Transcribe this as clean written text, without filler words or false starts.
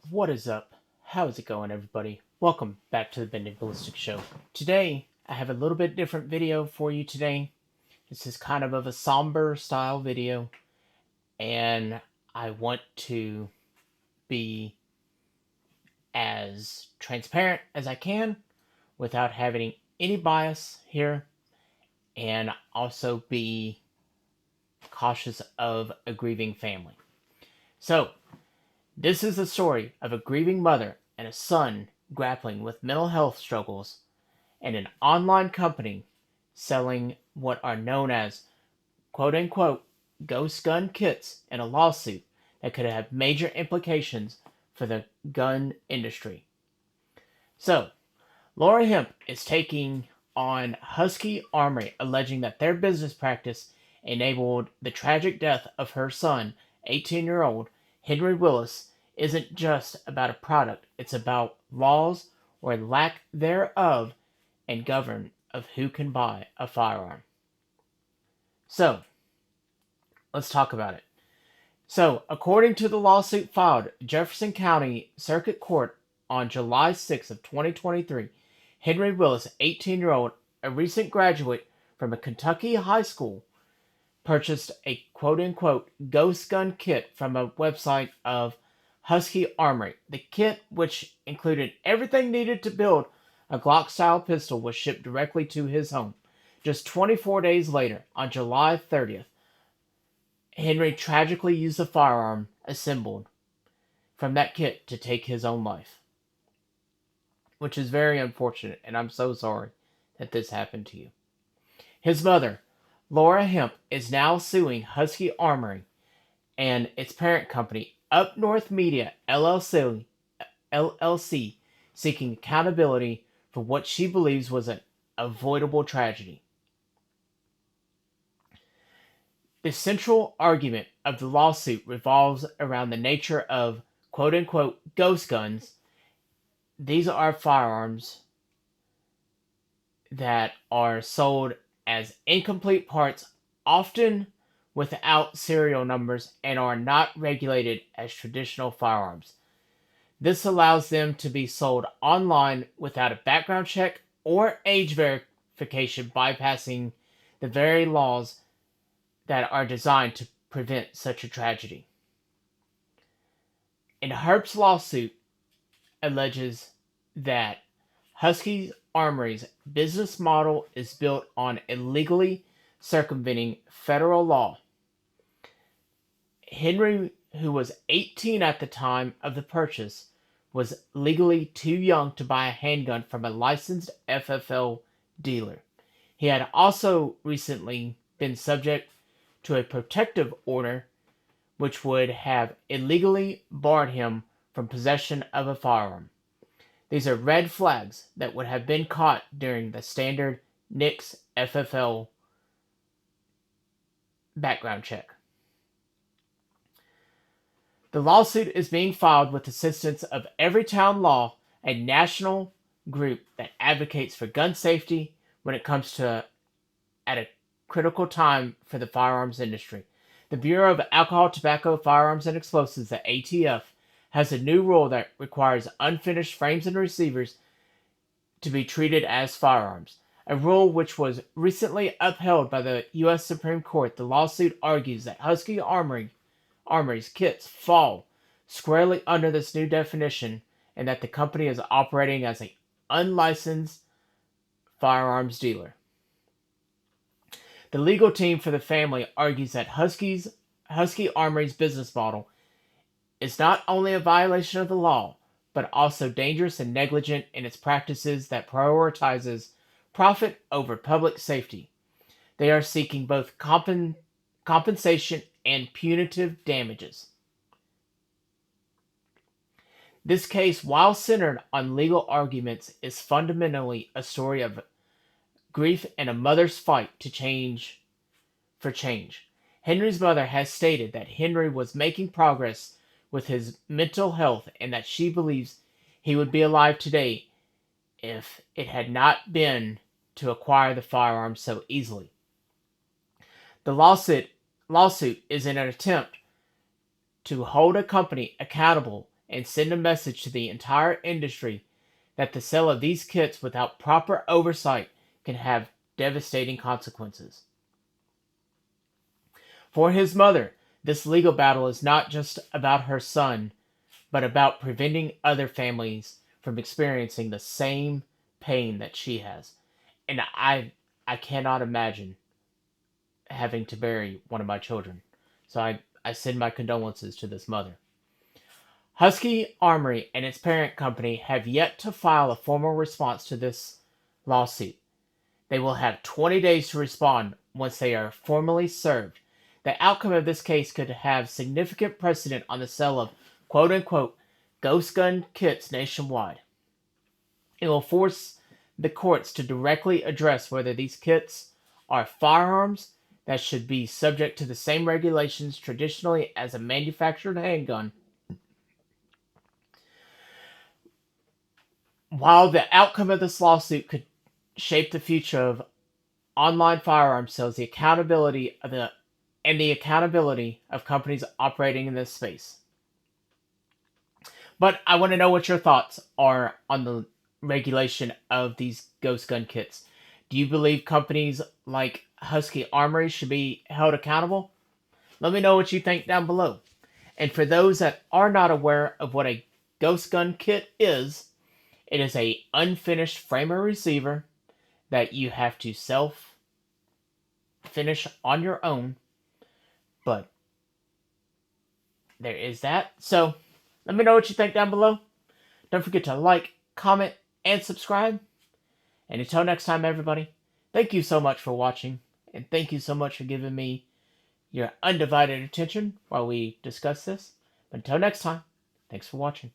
What is up? How's it going, everybody? Welcome back to the Bending Ballistic Show. Today, I have a little bit different video for you today. This is kind of a somber style video, and I want to be as transparent as I can without having any bias here, and also be cautious of a grieving family. So, this is the story of a grieving mother and a son grappling with mental health struggles and an online company selling what are known as quote unquote ghost gun kits in a lawsuit that could have major implications for the gun industry. So, Laura Hemp is taking on Husky Armory, alleging that their business practice enabled the tragic death of her son, 18-year-old Henry Willis, isn't just about a product, it's about laws or lack thereof and govern of who can buy a firearm. So, let's talk about it. So, according to the lawsuit filed Jefferson County Circuit Court on July 6th of 2023, Henry Willis, 18-year-old, a recent graduate from a Kentucky high school, purchased a quote-unquote ghost gun kit from a website of Husky Armory. The kit, which included everything needed to build a Glock-style pistol, was shipped directly to his home. Just 24 days later, on July 30th, Henry tragically used the firearm assembled from that kit to take his own life, which is very unfortunate, and I'm so sorry that this happened to you. His mother, Laura Hemp, is now suing Husky Armory and its parent company, Up North Media LLC, seeking accountability for what she believes was an avoidable tragedy. The central argument of the lawsuit revolves around the nature of quote unquote ghost guns. These are firearms that are sold as incomplete parts, often without serial numbers, and are not regulated as traditional firearms. This allows them to be sold online without a background check or age verification, bypassing the very laws that are designed to prevent such a tragedy. And Herp's lawsuit alleges that Husky Armory's business model is built on illegally circumventing federal law. Henry, who was 18 at the time of the purchase, was legally too young to buy a handgun from a licensed FFL dealer. He had also recently been subject to a protective order which would have illegally barred him from possession of a firearm. These are red flags that would have been caught during the standard NICS FFL background check. The lawsuit is being filed with assistance of Everytown Law, a national group that advocates for gun safety when it comes to at a critical time for the firearms industry. The Bureau of Alcohol, Tobacco, Firearms, and Explosives, the ATF, has a new rule that requires unfinished frames and receivers to be treated as firearms, a rule which was recently upheld by the U.S. Supreme Court. The lawsuit argues that Husky Armory's kits fall squarely under this new definition and that the company is operating as an unlicensed firearms dealer. The legal team for the family argues that Husky Armory's business model is not only a violation of the law, but also dangerous and negligent in its practices that prioritizes profit over public safety. They are seeking both compensation and punitive damages. This case, while centered on legal arguments, is fundamentally a story of grief and a mother's fight for change. Henry's mother has stated that Henry was making progress with his mental health and that she believes he would be alive today if it had not been to acquire the firearm so easily. The lawsuit is in an attempt to hold a company accountable and send a message to the entire industry that the sale of these kits without proper oversight can have devastating consequences. For his mother, this legal battle is not just about her son, but about preventing other families from experiencing the same pain that she has. And I cannot imagine having to bury one of my children. So I send my condolences to this mother. Husky Armory and its parent company have yet to file a formal response to this lawsuit. They will have 20 days to respond once they are formally served. The outcome of this case could have significant precedent on the sale of quote unquote ghost gun kits nationwide. It will force the courts to directly address whether these kits are firearms that should be subject to the same regulations traditionally as a manufactured handgun. While the outcome of this lawsuit could shape the future of online firearm sales, the accountability of companies operating in this space. But I want to know what your thoughts are on the regulation of these ghost gun kits. Do you believe companies like Husky Armory should be held accountable? Let me know what you think down below. And for those that are not aware of what a ghost gun kit is, it is a unfinished framer receiver that you have to self finish on your own. But there is that. So let me know what you think down below. Don't forget to like, comment, and subscribe. And until next time, everybody, thank you so much for watching. And thank you so much for giving me your undivided attention while we discuss this. But until next time, thanks for watching.